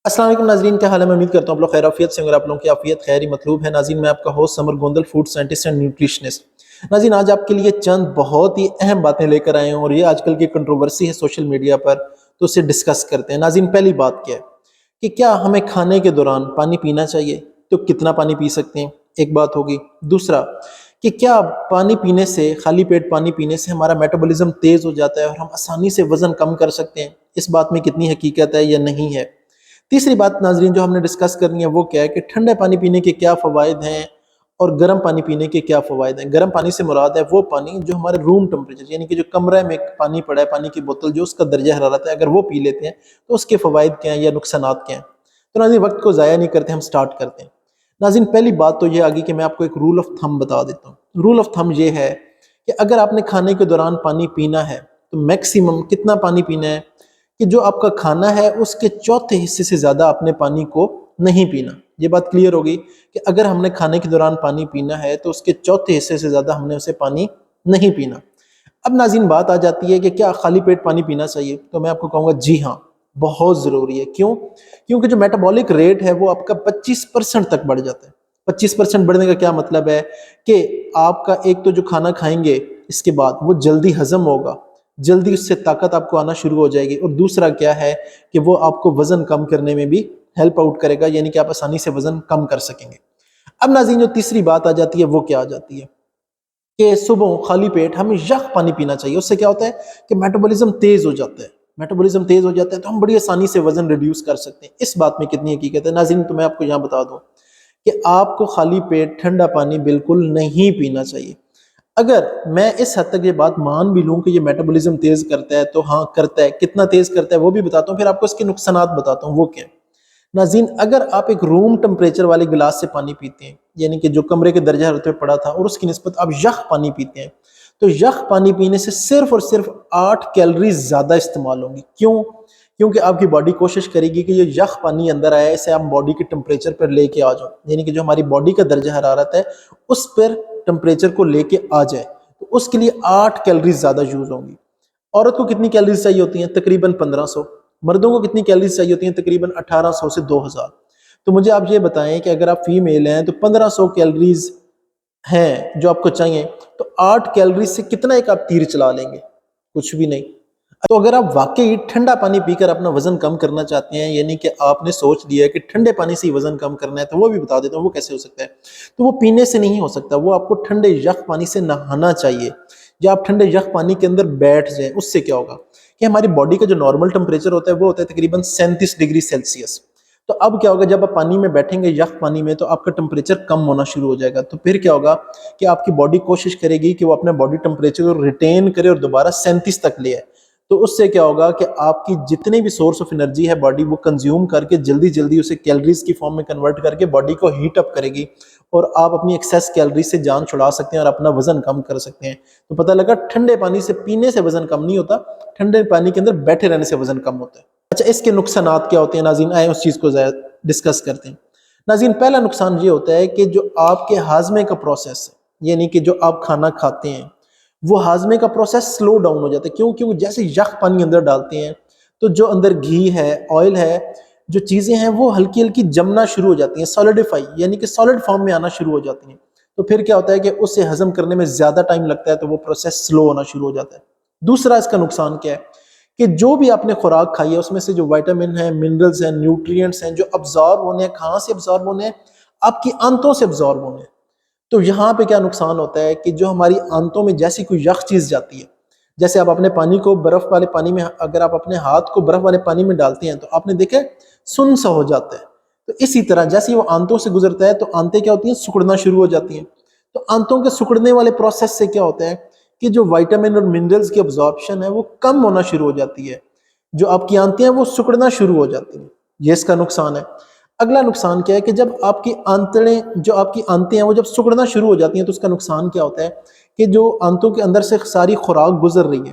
السلام علیکم ناظرین، کیا حال ہے؟ میں امید کرتا ہوں آپ لوگ خیر عافیت سے ہوں۔ اگر آپ لوگوں کی عافیت خیر ہی مطلوب ہے ناظرین، میں آپ کا host Sumar Gondal, food scientist and nutritionist. ناظرین، آج آپ کے لیے چند بہت ہی اہم باتیں لے کر آئے ہوں، اور یہ آج کل کی کنٹروورسی ہے سوشل میڈیا پر، تو اسے ڈسکس کرتے ہیں۔ ناظرین، پہلی بات کیا ہے کہ کیا ہمیں کھانے کے دوران پانی پینا چاہیے؟ تو کتنا پانی پی سکتے ہیں؟ ایک بات ہوگی۔ دوسرا کہ کیا پانی پینے سے، خالی پیٹ پانی پینے سے ہمارا میٹابولزم تیز ہو جاتا ہے اور ہم آسانی سے وزن کم کر سکتے ہیں؟ اس بات میں کتنی حقیقت ہے یا نہیں ہے؟ تیسری بات ناظرین جو ہم نے ڈسکس کرنی ہے وہ کیا ہے کہ ٹھنڈے پانی پینے کے کیا فوائد ہیں اور گرم پانی پینے کے کیا فوائد ہیں۔ گرم پانی سے مراد ہے وہ پانی جو ہمارے روم ٹمپریچر، یعنی کہ جو کمرے میں پانی پڑا ہے، پانی کی بوتل جو اس کا درجہ حرارت ہے، اگر وہ پی لیتے ہیں تو اس کے فوائد کیا ہیں یا نقصانات کیا ہیں۔ تو ناظرین وقت کو ضائع نہیں کرتے، ہم سٹارٹ کرتے ہیں۔ ناظرین پہلی بات تو یہ آگی کہ میں آپ کو ایک رول آف تھم بتا دیتا ہوں۔ رول آف تھم یہ ہے کہ اگر آپ نے کھانے کے دوران پانی پینا ہے تو میکسیمم کتنا پانی پینا ہے کہ جو آپ کا کھانا ہے اس کے چوتھے حصے سے زیادہ آپ نے پانی کو نہیں پینا۔ یہ بات کلیئر ہوگی کہ اگر ہم نے کھانے کے دوران پانی پینا ہے تو اس کے چوتھے حصے سے زیادہ ہم نے اسے پانی نہیں پینا۔ اب ناظرین بات آ جاتی ہے کہ کیا خالی پیٹ پانی پینا چاہیے؟ تو میں آپ کو کہوں گا جی ہاں، بہت ضروری ہے۔ کیوں؟ کیونکہ جو میٹابولک ریٹ ہے وہ آپ کا 25% تک بڑھ جاتا ہے۔ 25% بڑھنے کا کیا مطلب ہے کہ آپ کا ایک تو جو کھانا کھائیں گے اس کے بعد وہ جلدی ہضم ہوگا، جلدی اس سے طاقت آپ کو آنا شروع ہو جائے گی، اور دوسرا کیا ہے کہ وہ آپ کو وزن کم کرنے میں بھی ہیلپ آؤٹ کرے گا، یعنی کہ آپ آسانی سے وزن کم کر سکیں گے۔ اب ناظرین جو تیسری بات آ جاتی ہے وہ کیا آ جاتی ہے کہ صبح خالی پیٹ ہمیں یخ پانی پینا چاہیے۔ اس سے کیا ہوتا ہے کہ میٹابولزم تیز ہو جاتا ہے، میٹابولزم تیز ہو جاتا ہے تو ہم بڑی آسانی سے وزن ریڈیوس کر سکتے ہیں۔ اس بات میں کتنی حقیقت ہے ناظرین؟ تو میں آپ کو یہاں بتا دوں کہ آپ کو خالی پیٹ ٹھنڈا پانی بالکل نہیں پینا چاہیے۔ اگر میں اس حد تک یہ بات مان بھی لوں کہ یہ میٹابولزم تیز کرتا ہے تو ہاں کرتا ہے، کتنا تیز کرتا ہے وہ بھی بتاتا ہوں، پھر آپ کو اس کے نقصانات بتاتا ہوں وہ کیا ہے۔ ناظرین اگر آپ ایک روم ٹمپریچر والے گلاس سے پانی پیتے ہیں، یعنی کہ جو کمرے کے درجہ حرارت پہ پڑا تھا، اور اس کی نسبت آپ یخ پانی پیتے ہیں، تو یخ پانی پینے سے صرف اور صرف 8 کیلریز زیادہ استعمال ہوں گی۔ کیوں؟ کیونکہ آپ کی باڈی کوشش کرے گی کہ یہ یخ پانی اندر آیا ہے اسے آپ باڈی کے ٹمپریچر پر لے کے آ جاؤ، یعنی کہ جو ہماری باڈی کا درجہ حرارت ہے اس پر ٹمپریچر کو لے کے آ جائے، تو اس کے لیے 8 کیلریز زیادہ یوز ہوں گی۔ عورت کو کتنی کیلریز چاہیے ہوتی ہیں؟ تقریباً 1500۔ مردوں کو کتنی کیلریز چاہیے ہوتی ہیں؟ تقریباً 1800 سے 2000۔ تو مجھے آپ یہ بتائیں کہ اگر آپ فیمیل ہیں تو 1500 کیلریز ہیں جو آپ کو چاہیے، تو 8 کیلریز سے کتنا ایک آپ تیر چلا لیں گے؟ کچھ بھی نہیں۔ تو اگر آپ واقعی ٹھنڈا پانی پی کر اپنا وزن کم کرنا چاہتے ہیں، یعنی کہ آپ نے سوچ لیا ہے کہ ٹھنڈے پانی سے ہی وزن کم کرنا ہے، تو وہ بھی بتا دیتا ہوں وہ کیسے ہو سکتا ہے۔ تو وہ پینے سے نہیں ہو سکتا، وہ آپ کو ٹھنڈے یخ پانی سے نہانا چاہیے، یا آپ ٹھنڈے یخ پانی کے اندر بیٹھ جائیں۔ اس سے کیا ہوگا کہ ہماری باڈی کا جو نارمل ٹمپریچر ہوتا ہے وہ ہوتا ہے تقریباً 37 ڈگری سیلسیس۔ تو اب کیا ہوگا جب آپ پانی میں بیٹھیں گے یخ پانی میں تو آپ کا ٹمپریچر کم ہونا شروع ہو جائے گا، تو پھر کیا ہوگا کہ آپ کی باڈی کوشش کرے گی کہ وہ اپنے باڈی ٹمپریچر کو ریٹین کرے اور دوبارہ 37 تک لے آئے۔ تو اس سے کیا ہوگا کہ آپ کی جتنے بھی سورس آف انرجی ہے باڈی وہ کنزیوم کر کے جلدی جلدی اسے کیلریز کی فارم میں کنورٹ کر کے باڈی کو ہیٹ اپ کرے گی، اور آپ اپنی ایکسیس کیلریز سے جان چھڑا سکتے ہیں اور اپنا وزن کم کر سکتے ہیں۔ تو پتہ لگا ٹھنڈے پانی سے پینے سے وزن کم نہیں ہوتا، ٹھنڈے پانی کے اندر بیٹھے رہنے سے وزن کم ہوتا ہے۔ اچھا اس کے نقصانات کیا ہوتے ہیں ناظرین؟ آئے اس چیز کو ڈسکس کرتے ہیں۔ ناظرین پہلا نقصان یہ ہوتا ہے کہ جو آپ کے ہاضمے کا پروسیس ہے، یعنی کہ جو آپ کھانا کھاتے ہیں وہ ہاضمے کا پروسیس سلو ڈاؤن ہو جاتا ہے۔ کیوں؟ کیونکہ جیسے یخ پانی اندر ڈالتے ہیں تو جو اندر گھی ہے، آئل ہے، جو چیزیں ہیں وہ ہلکی ہلکی جمنا شروع ہو جاتی ہیں، سالڈیفائی یعنی کہ سالڈ فارم میں آنا شروع ہو جاتی ہیں۔ تو پھر کیا ہوتا ہے کہ اسے ہضم کرنے میں زیادہ ٹائم لگتا ہے، تو وہ پروسیس سلو ہونا شروع ہو جاتا ہے۔ دوسرا اس کا نقصان کیا ہے کہ جو بھی آپ نے خوراک کھائی ہے اس میں سے جو وائٹامن ہیں، منرلز ہیں، نیوٹرینٹس ہیں، جو ابزارب ہونے ہیں، کہاں سے ابزارب ہونے ہیں؟ آپ کی آنتوں سے ابزارب ہونے ہیں۔ تو یہاں پہ کیا نقصان ہوتا ہے کہ جو ہماری آنتوں میں جیسی کوئی یخ چیز جاتی ہے، جیسے آپ اپنے پانی کو برف والے پانی میں، اگر آپ اپنے ہاتھ کو برف والے پانی میں ڈالتے ہیں تو آپ نے دیکھا سن سا ہو جاتا ہے۔ تو اسی طرح جیسے وہ آنتوں سے گزرتا ہے تو آنتیں کیا ہوتی ہیں؟ سکڑنا شروع ہو جاتی ہیں۔ تو آنتوں کے سکڑنے والے پروسیس سے کیا ہوتا ہے کہ جو وائٹامن اور منرلز کی ابزارپشن ہے وہ کم ہونا شروع ہو جاتی ہے، جو آپ کی آنتیں ہیں وہ سکڑنا شروع ہو جاتی ہیں۔ یہ اس کا نقصان ہے۔ اگلا نقصان کیا ہے کہ جب آپ کی آنتیں، جو آپ کی آنتیں ہیں وہ جب سکڑنا شروع ہو جاتی ہیں تو اس کا نقصان کیا ہوتا ہے کہ جو آنتوں کے اندر سے ساری خوراک گزر رہی ہے،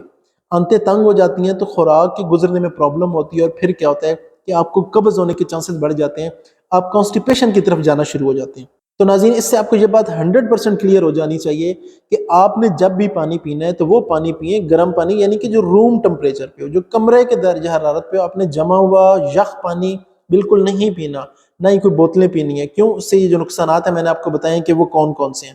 آنتیں تنگ ہو جاتی ہیں تو خوراک کے گزرنے میں پرابلم ہوتی ہے، اور پھر کیا ہوتا ہے کہ آپ کو قبض ہونے کے چانسز بڑھ جاتے ہیں، آپ کانسٹیپیشن کی طرف جانا شروع ہو جاتے ہیں۔ تو ناظرین اس سے آپ کو یہ بات 100% کلیئر ہو جانی چاہیے کہ آپ نے جب بھی پانی پینا ہے تو وہ پانی پئیں گرم پانی، یعنی کہ جو روم ٹمپریچر پہ ہو، جو کمرے کے درجہ حرارت پہ ہو۔ آپ نے جمع ہوا یخ پانی بالکل نہیں پینا، نہ ہی کوئی بوتلیں پینی ہے۔ کیوں؟ اس سے یہ جو نقصانات ہیں میں نے آپ کو بتائیں کہ وہ کون کون سے ہیں۔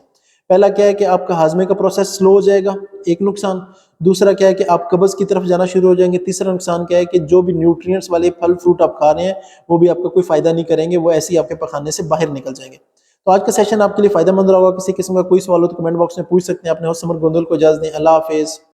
پہلا کیا ہے کہ آپ کا ہاضمے کا پروسیس سلو ہو جائے گا، ایک نقصان۔ دوسرا کیا ہے کہ آپ قبض کی طرف جانا شروع ہو جائیں گے۔ تیسرا نقصان کیا ہے کہ جو بھی نیوٹرینٹس والے پھل فروٹ آپ کھا رہے ہیں وہ بھی آپ کا کوئی فائدہ نہیں کریں گے، وہ ایسے ہی آپ کے پخانے سے باہر نکل جائیں گے۔ تو آج کا سیشن آپ کے لیے فائدہ مند رہا ہوگا۔ کسی قسم کا کوئی سوال ہو تو کمنٹ باکس میں پوچھ سکتے ہیں۔ اپنے ہوسٹ سمر گوندل کو اجازت دیں۔ اللہ حافظ۔